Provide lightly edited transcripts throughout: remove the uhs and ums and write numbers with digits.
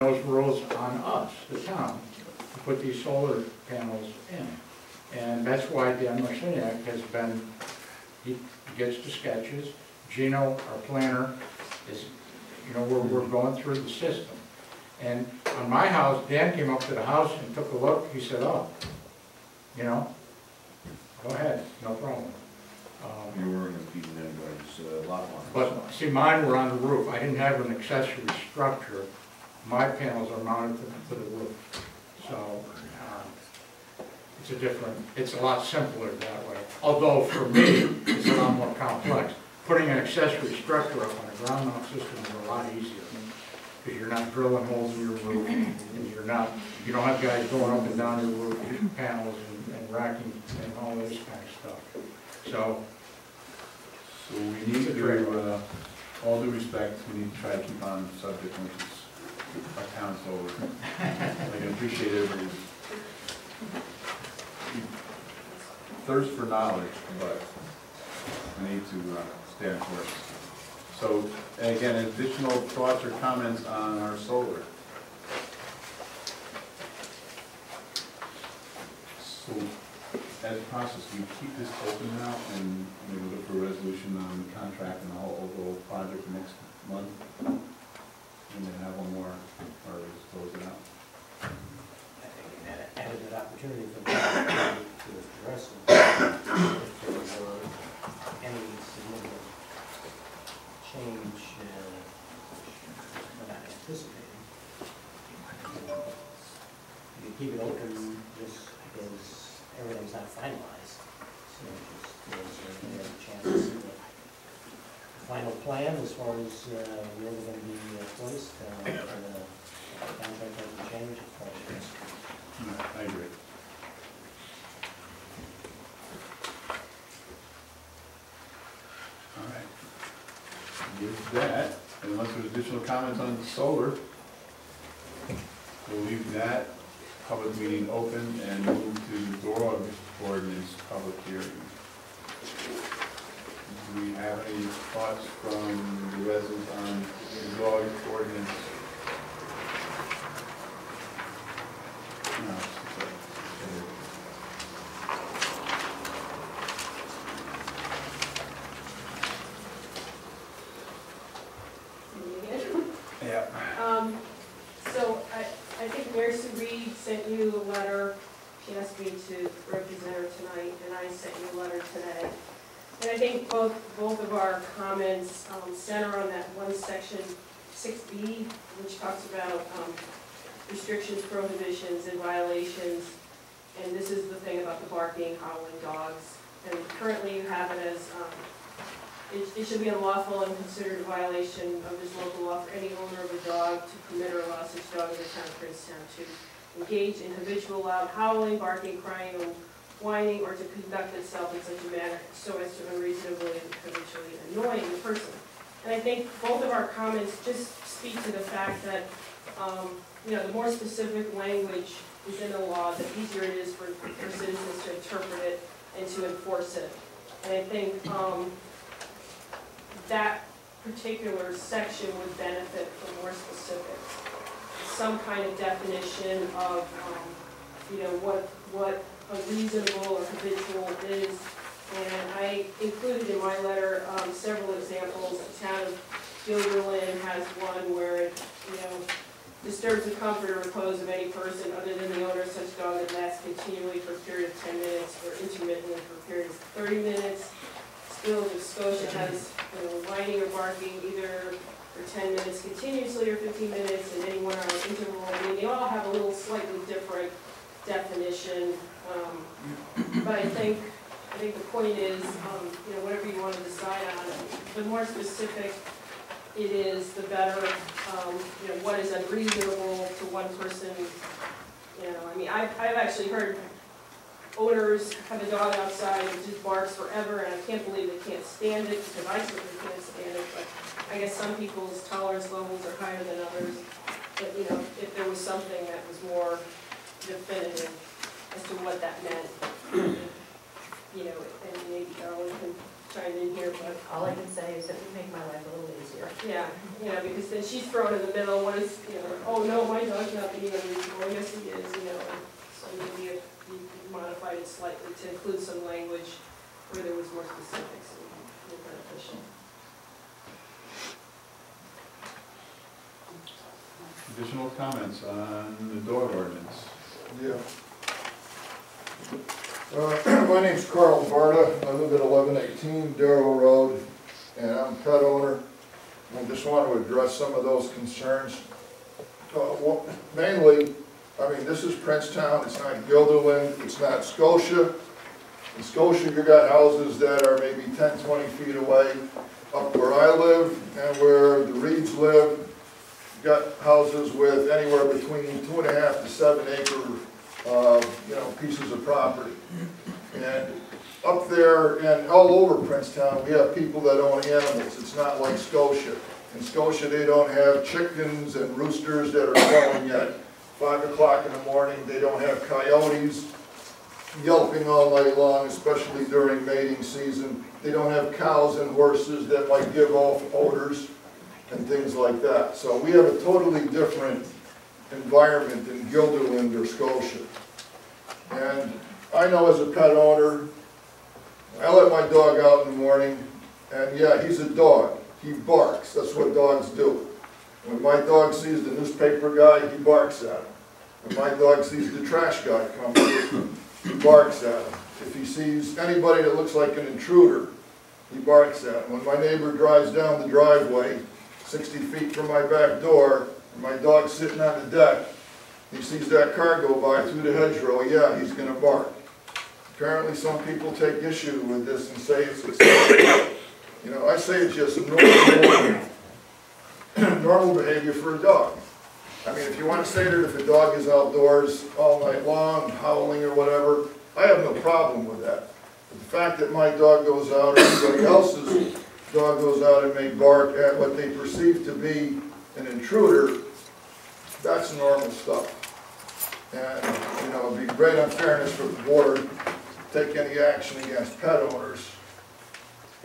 those rules on us, the town, to put these solar panels in. And that's why Dan Marciniak has been, he gets the sketches. Gino, our planner, is, we're going through the system. And on my house, Dan came up to the house and took a look. He said, oh, go ahead, no problem. You weren't impeding anybody's lot line. But see, mine were on the roof. I didn't have an accessory structure. My panels are mounted to the roof. So it's a lot simpler that way. Although for me, it's a lot more complex. Putting an accessory structure up on a ground mount system is a lot easier. Because you're not drilling holes in your roof, and you don't have guys going up and down your roof, panels and racking and all this kind of stuff. So we need to, all due respect, we need to try to keep on the subject, which is our town solar. I can appreciate everybody's thirst for knowledge, but we need to stay on course. So, again, additional thoughts or comments on our solar? So, as a process, do you keep this open now and maybe look for a resolution on the contract and the whole overall project next month? And then have one more, or just close it out? I think that added an opportunity for the to address it. If there were any significant change we're not anticipating. You keep it open just because everything's not finalized. So just there's a chance to see the final plan as far as where they're going to be placed. And the contract doesn't change as far as this. I agree. All right. With that, unless there's additional comments on solar, we'll leave that public meeting open and move to the dog ordinance public hearing. Do we have any thoughts from the residents on the dog ordinance? No. Yeah. So I think Mary Sue Reed sent you a letter. She asked me to represent her tonight, and I sent you a letter today. And I think both of our comments center on that one section 6B, which talks about restrictions, prohibitions, and violations. And this is the thing about the barking, howling dogs. And currently you have it as it should be unlawful and considered a violation of this local law for any owner of a dog to permit or allow such dog in the town of Princetown to engage in habitual loud howling, barking, crying, or whining, or to conduct itself in such a manner so as to unreasonably and habitually annoy the person. And I think both of our comments just speak to the fact that the more specific language is in the law, the easier it is for citizens to interpret it and to enforce it. And I think that particular section would benefit from more specifics. Some kind of definition of, what a reasonable or habitual is. And I included in my letter several examples. The town of Gilderland has one where it, disturbs the comfort or repose of any person other than the owner of such dog that lasts continually for a period of 10 minutes or intermittently for a period of 30 minutes. Village of Scotia has whining or barking either for 10 minutes continuously or 15 minutes in any 1 hour interval. I mean, they all have a little slightly different definition, but I think the point is, whatever you want to decide on, the more specific it is, the better. What is unreasonable to one person? I've actually heard owners have a dog outside and just barks forever, and I can't believe they can't stand it, because I certainly can't stand it, but I guess some people's tolerance levels are higher than others. But, if there was something that was more definitive as to what that meant, and maybe Darwin can chimed in here, but All I can say is that would make my life a little easier. yeah, because then she's thrown in the middle, what is, oh no, my dog's not being unreasonable, yes he is, and so maybe if you modified it slightly to include some language where there was more specifics, it would be beneficial. Additional comments on the dog ordinance? Yeah. My name's Carl Varda. I live at 1118 Darrow Road, and I'm a pet owner. I just want to address some of those concerns. Mainly, I mean, this is Princetown, it's not Guilderland, it's not Scotia. In Scotia, you got houses that are maybe 10, 20 feet away. Up where I live and where the Reeds live, you got houses with anywhere between 2.5 to 7 acre pieces of property. And up there and all over Princetown, we have people that own animals. It's not like Scotia. In Scotia, they don't have chickens and roosters that are crowing at 5 o'clock in the morning. They don't have coyotes yelping all night long, especially during mating season. They don't have cows and horses that might give off odors and things like that. So we have a totally different environment in Guilderland or Scotia. And I know as a pet owner, I let my dog out in the morning, and yeah, he's a dog. He barks. That's what dogs do. When my dog sees the newspaper guy, he barks at him. When my dog sees the trash guy come, he barks at him. If he sees anybody that looks like an intruder, he barks at him. When my neighbor drives down the driveway 60 feet from my back door, and my dog's sitting on the deck, he sees that car go by through the hedgerow, yeah, he's going to bark. Apparently some people take issue with this and say it's acceptable. You know, I say it's just normal behavior for a dog. I mean, if you want to say that if a dog is outdoors all night long, howling or whatever, I have no problem with that. But the fact that my dog goes out or anybody else's dog goes out and may bark at what they perceive to be an intruder, that's normal stuff. And, it'd be great unfairness for the board to take any action against pet owners,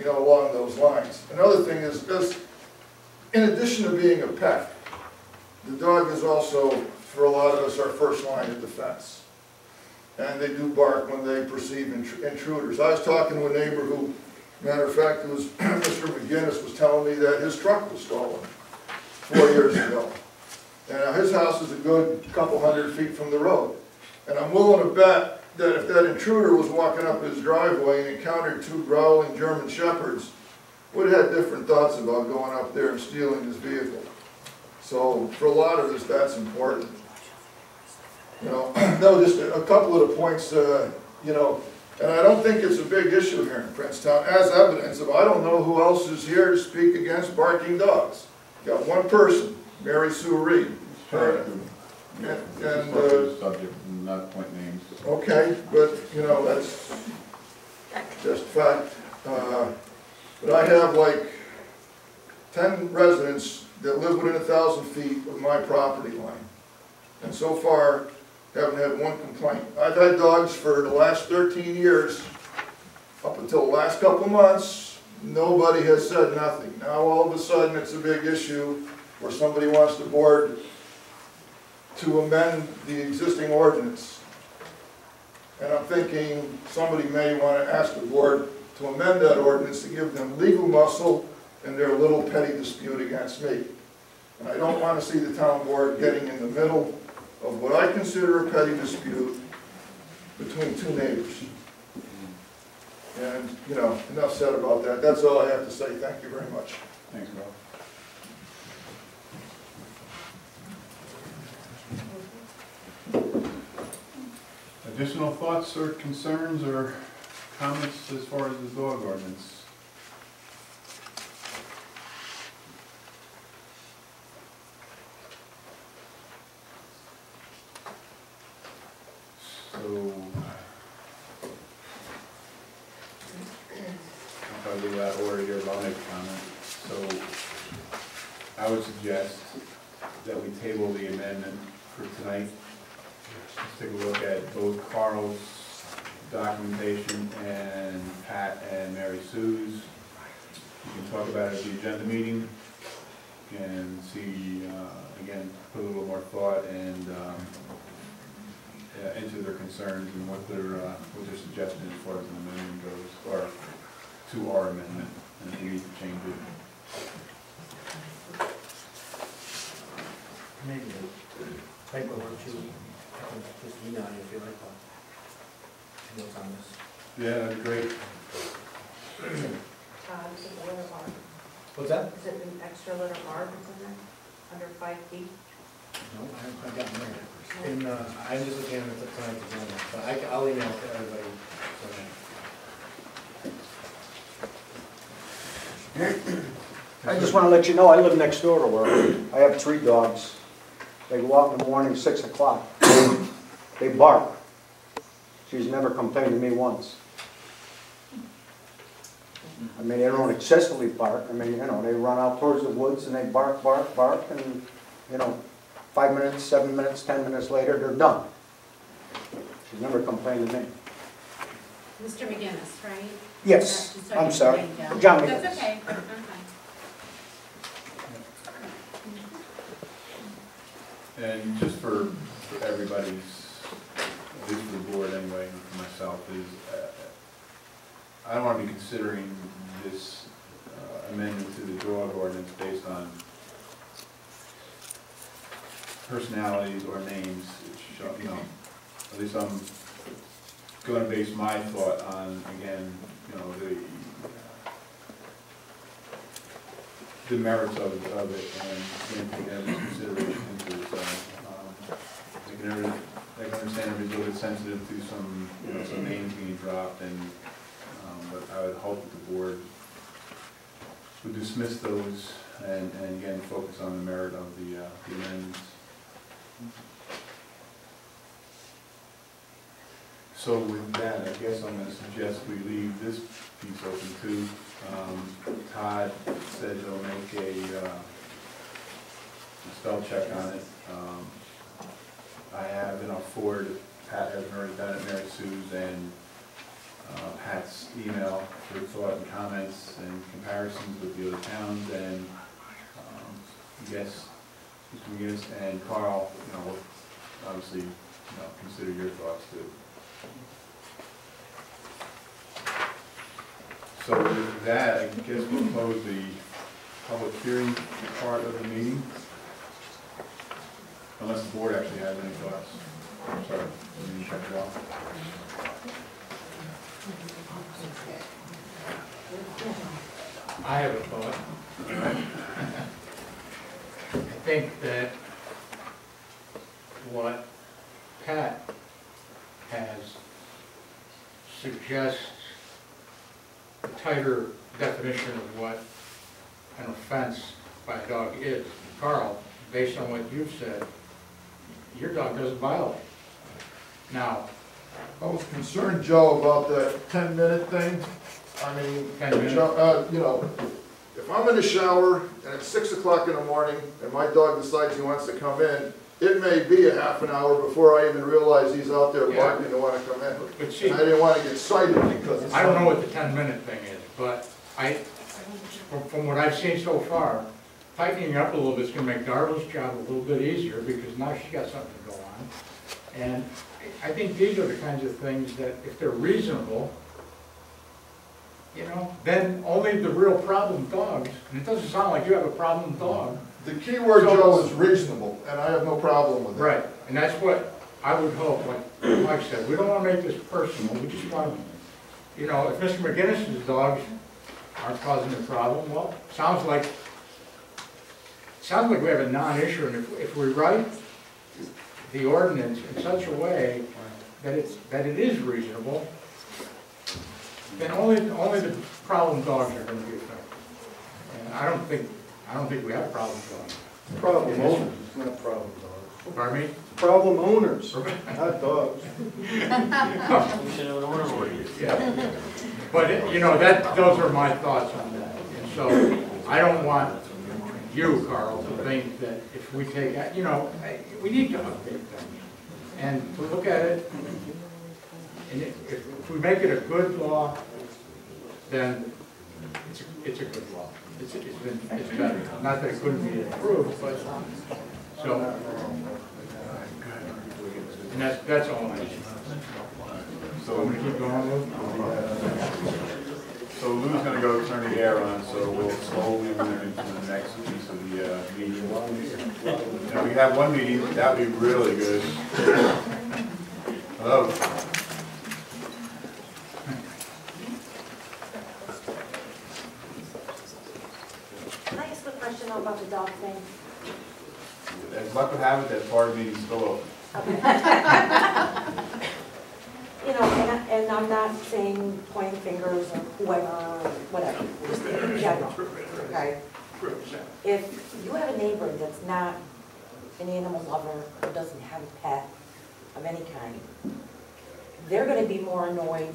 along those lines. Another thing is this, in addition to being a pet, the dog is also, for a lot of us, our first line of defense. And they do bark when they perceive intruders. I was talking to a neighbor who, matter of fact, it was Mr. McGinnis was telling me that his truck was stolen 4 years ago. And his house is a good couple hundred feet from the road. And I'm willing to bet that if that intruder was walking up his driveway and encountered 2 growling German shepherds, would have had different thoughts about going up there and stealing his vehicle. So for a lot of us, that's important. No, just a couple of the points, and I don't think it's a big issue here in Princetown, as evidence of, I don't know who else is here to speak against barking dogs. You got one person, Mary Sue Reed. Subject, not point names. Okay, but, that's just fact. But I have like 10 residents that live within 1,000 feet of my property line. And so far, haven't had one complaint. I've had dogs for the last 13 years. Up until the last couple of months, nobody has said nothing. Now all of a sudden it's a big issue where somebody wants the board to amend the existing ordinance. And I'm thinking somebody may want to ask the board to amend that ordinance to give them legal muscle in their little petty dispute against me. And I don't want to see the town board getting in the middle of what I consider a petty dispute between 2 neighbors. And, enough said about that. That's all I have to say. Thank you very much. Thanks, Ralph. Additional thoughts or concerns or comments as far as the dog ordinance? So, I'll probably do that order here, but I'll make a comment. So, I would suggest that we table the amendment for tonight. Let's take a look at both Carl's documentation, and Pat and Mary Sue's. You can talk about it at the agenda meeting and see, again, put a little more thought and into their concerns and what their suggestion as far as an amendment goes, or to our amendment, and if we need to change it. Maybe the paperwork you, I can just email you if you like, what's on this. Yeah, that'd be great. Is it the letter R? What's that? Is it an extra letter R that's in there, under 5B? No, I got it there. And, I'm just looking at it tonight's agenda, but I'll email it to everybody. I just want to let you know, I live next door to her. I have 3 dogs. They go out in the morning, 6 o'clock. They bark. She's never complained to me once. I mean, they don't excessively bark. I mean, you know, they run out towards the woods and they bark, bark, bark, and, you know, 5 minutes, 7 minutes, 10 minutes later, they're done. She's never complained to me. Mr. McGinnis, right? Yes, Just so I I'm can sorry. write it down. John That's McGinnis. okay, I'm fine. And just for everybody's, at least for the board anyway, and for myself, is I don't want to be considering this amendment to the dog ordinance based on personalities or names. You know, at least I'm going to base my thought on, again, you know, the merits of it and take that into consideration into it. So I can understand everybody's a little bit sensitive to some, you know, some names being dropped, and but I would hope that the board would dismiss those and again focus on the merit of the amendments. So with that, I guess I'm going to suggest we leave this piece open too. Todd said he'll make a spell check on it. I have, and I'll forward, Pat hasn't already done it, Mary Sue's and Pat's email for thought and comments and comparisons with the other towns, and yes, Mr. McGinnis and Carl, you know, will obviously, you know, consider your thoughts too. So with that, I guess we'll close the public hearing part of the meeting. Unless the board actually has any thoughts. I'm sorry, I didn't cut you off. I have a thought. I think that what Pat has suggests a tighter definition of what an offense by a dog is. Carl, based on what you've said, your dog doesn't violate. Now, I was concerned, Joe, about that 10-minute thing. I mean, 10 minutes? you know, if I'm in the shower and it's 6 o'clock in the morning and my dog decides he wants to come in, it may be a half an hour before I even realize he's out there barking to want to come in. but see, And I didn't want to get cited because it's... I don't know what the 10-minute thing is, but from what I've seen so far, tightening up a little bit is going to make Darla's job a little bit easier because now she's got something to go on. And I think these are the kinds of things that, if they're reasonable, you know, then only the real problem dogs, and it doesn't sound like you have a problem dog. The key word, Joe, is reasonable, and I have no problem with that. Right, and that's what I would hope, like Mike said, we don't want to make this personal, we just want to, you know, if Mr. McGinnis's dogs aren't causing a problem, well, sounds like we have a non-issue, and if we write the ordinance in such a way that it is reasonable, then only the problem dogs are going to be affected. And I don't think we have problem dogs. Problem owners, not problem dogs. Pardon me? Problem owners, not dogs. We should have an order for you. Yeah. But, you know, those are my thoughts on that. And so I don't want you, Carl, to think that if we take, you know, we need to update things. And to look at it, And if we make it a good law, then it's a good law. It's better. Not that it couldn't be improved, but, so, and that's all I have. So I'm gonna keep going, Lou? So Lou's gonna go turn the air on, so we'll slowly move into the next piece of the meeting. Now, we have one meeting, that'd be really good. Hello? Can I ask a question about the dog thing? As luck would have it, that part of the meeting's still open. Okay. You know, and I'm not saying pointing fingers or whoever, or whatever, just in general, okay? If you have a neighbor that's not an animal lover or doesn't have a pet of any kind, they're gonna be more annoyed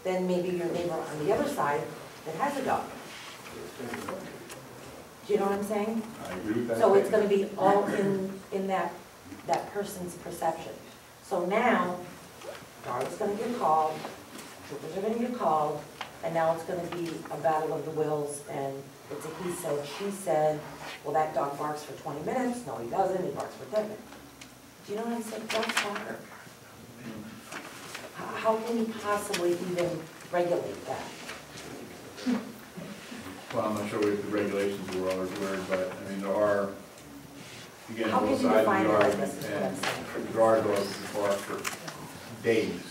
than maybe your neighbor on the other side that has a dog. Do you know what I'm saying? I agree with that. So it's gonna be all in that person's perception. So now, dog is gonna get called, troopers are gonna get called, and now it's gonna be a battle of the wills, and it's a he said, she said, well, that dog barks for 20 minutes, no he doesn't, he barks for 10 minutes. Do you know what I'm saying? Dogs bark. How can you possibly even regulate that? Well, I'm not sure what the regulations were always word, but, I mean, there are, again, How can both you sides of define the it, I argument, guess is what I'm and saying. there are dogs that bark for days,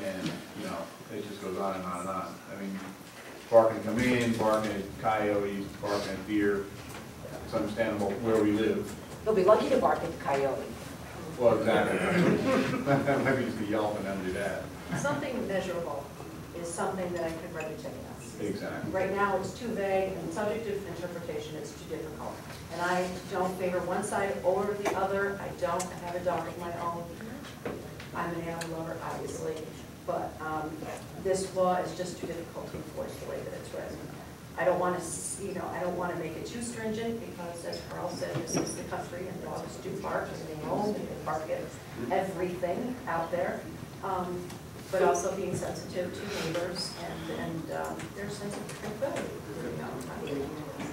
and, you know, it just goes on and on and on. I mean, barking at chameleon, barking at coyotes, barking at deer, it's understandable where we live. You'll be lucky to bark at the coyote. Well, exactly. Maybe just a yelp and then do that. Something measurable is something that I could write a ticket on. Exactly. Right now, it's too vague, and subject to interpretation is too difficult. And I don't favor one side over the other. I don't have a dog of my own. I'm an animal lover, obviously, but this law is just too difficult to enforce the way that it's written. I don't want to, I don't want to make it too stringent, because as Carl said, this is the country, and dogs do bark, and they roam, and they bark at everything out there. But also being sensitive to neighbors and their sense of tranquility.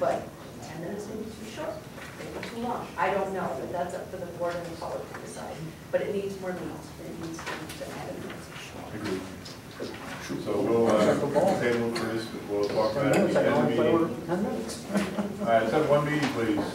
But 10 minutes may be too short, maybe too long. I don't know, but that's up for the board and the public to decide. But it needs more meat. It needs to add a Agreed. So we'll table for this, we'll talk about it at the end of the meeting. 10 minutes. All right, let's have one meeting, please.